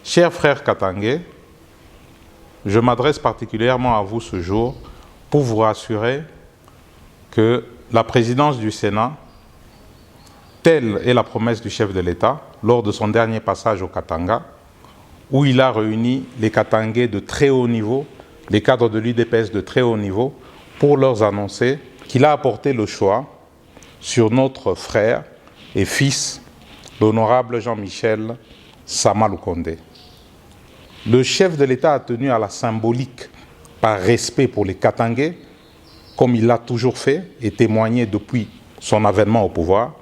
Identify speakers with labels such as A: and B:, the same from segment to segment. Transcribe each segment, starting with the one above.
A: Chers frères Katangais, je m'adresse particulièrement à vous ce jour pour vous rassurer que la présidence du Sénat, telle est la promesse du chef de l'État lors de son dernier passage au Katanga, où il a réuni les Katangais de très haut niveau, les cadres de l'UDPS de très haut niveau, pour leur annoncer qu'il a apporté le choix sur notre frère et fils, l'honorable Jean-Michel Sama Lukonde. Le chef de l'État a tenu à la symbolique par respect pour les Katangais, comme il l'a toujours fait et témoigné depuis son avènement au pouvoir.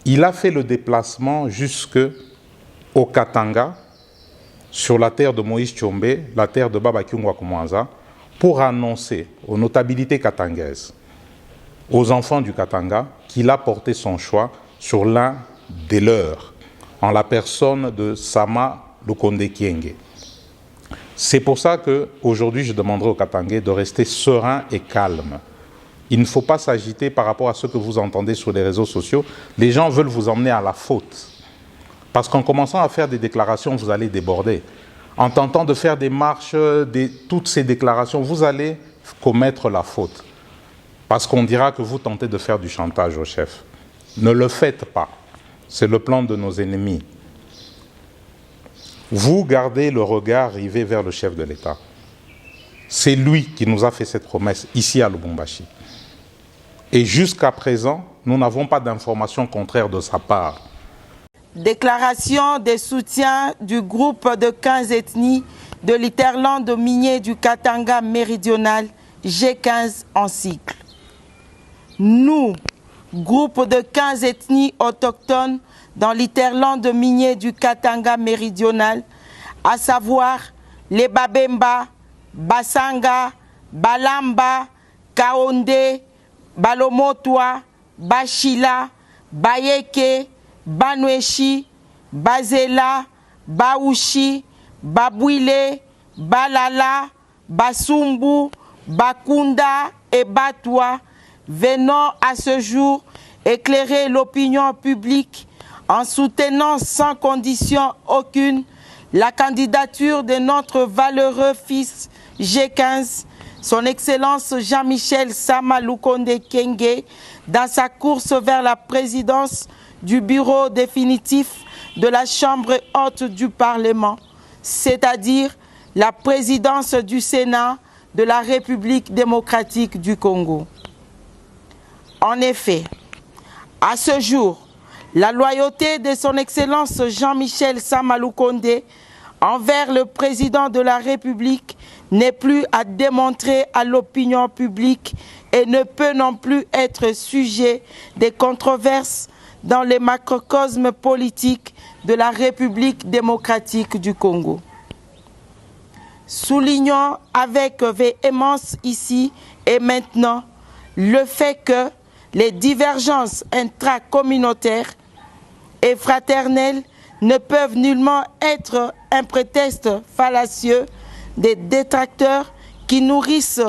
A: Il a fait le déplacement jusqu'au Katanga, sur la terre de Moïse Tshombe, la terre de Baba Kyungwa Kumwanza, pour annoncer aux notabilités katangaises, aux enfants du Katanga, qu'il a porté son choix sur l'un des leurs, en la personne de Sama Lukonde Kyenge. C'est pour ça qu'aujourd'hui, je demanderai aux Katangais de rester sereins et calmes. Il ne faut pas s'agiter par rapport à ce que vous entendez sur les réseaux sociaux. Les gens veulent vous emmener à la faute. Parce qu'en commençant à faire des déclarations, vous allez déborder. En tentant de faire des marches, toutes ces déclarations, vous allez commettre la faute. Parce qu'on dira que vous tentez de faire du chantage au chef. Ne le faites pas. C'est le plan de nos ennemis. Vous gardez le regard rivé vers le chef de l'État. C'est lui qui nous a fait cette promesse ici à Lubumbashi. Et jusqu'à présent, nous n'avons pas d'informations contraires de sa part.
B: Déclaration de soutien du groupe de 15 ethnies de l'Hinterland minier du Katanga méridional G15 en cycle. Nous, groupe de 15 ethnies autochtones dans l'Hinterland minier du Katanga méridional, à savoir les Babemba, Basanga, Balamba, Kaonde, Balomotwa, Bashila, Bayeke, Banweshi, Bazela, Baouchi, Babouile, Balala, Basumbu, Bakunda et Batwa, venant à ce jour éclairer l'opinion publique en soutenant sans condition aucune la candidature de notre valeureux fils G15, son Excellence Jean-Michel Sama Lukonde Kyenge, dans sa course vers la présidence du bureau définitif de la Chambre haute du Parlement, c'est-à-dire la présidence du Sénat de la République démocratique du Congo. En effet, à ce jour, la loyauté de son Excellence Jean-Michel Sama Lukonde envers le président de la République n'est plus à démontrer à l'opinion publique et ne peut non plus être sujet des controverses dans les macrocosmes politiques de la République démocratique du Congo. Soulignons avec véhémence ici et maintenant le fait que les divergences intracommunautaires et fraternelles ne peuvent nullement être un prétexte fallacieux des détracteurs qui nourrissent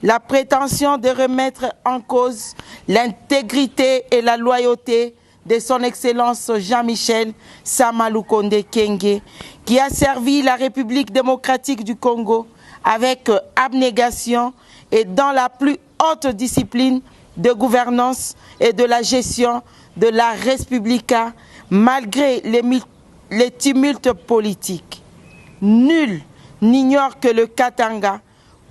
B: la prétention de remettre en cause l'intégrité et la loyauté de son Excellence Jean-Michel Sama Lukonde Kyenge, qui a servi la République démocratique du Congo avec abnégation et dans la plus haute discipline de gouvernance et de la gestion de la Respublica, malgré les tumultes politiques. Nul n'ignore que le Katanga,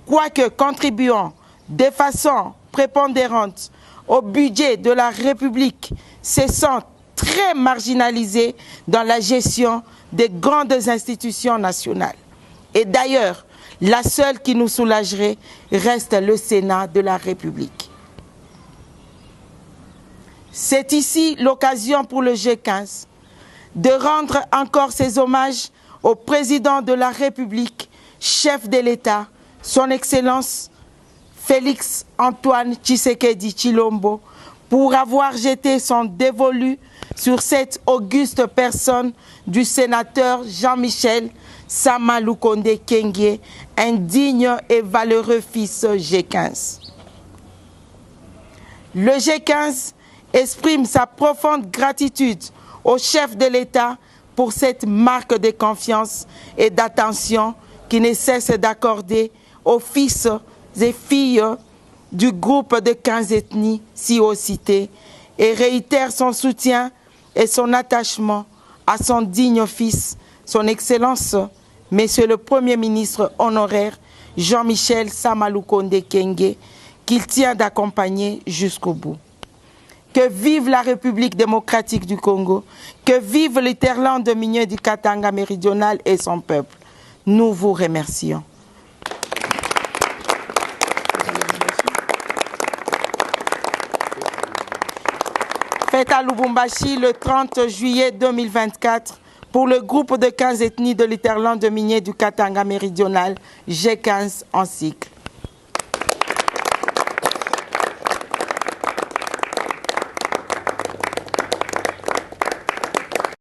B: quoique contribuant de façon prépondérante au budget de la République, se sent très marginalisé dans la gestion des grandes institutions nationales. Et d'ailleurs, la seule qui nous soulagerait reste le Sénat de la République. C'est ici l'occasion pour le G15 de rendre encore ses hommages au président de la République, chef de l'État, son Excellence Félix Antoine Tshisekedi Tshilombo, pour avoir jeté son dévolu sur cette auguste personne du sénateur Jean-Michel Sama Lukonde Kyenge, un digne et valeureux fils G15. Le G15 exprime sa profonde gratitude au chef de l'État pour cette marque de confiance et d'attention qui ne cesse d'accorder aux fils et filles du groupe de 15 ethnies si haut cités et réitère son soutien et son attachement à son digne fils, son Excellence, Monsieur le Premier ministre honoraire Jean-Michel Samalukonde Kyenge, qu'il tient d'accompagner jusqu'au bout. Que vive la République démocratique du Congo, que vive l'Interland minier du Katanga méridional et son peuple. Nous vous remercions. Fête à Lubumbashi le 30 juillet 2024 pour le groupe de 15 ethnies de l'Interland minier du Katanga méridional G15 en cycle.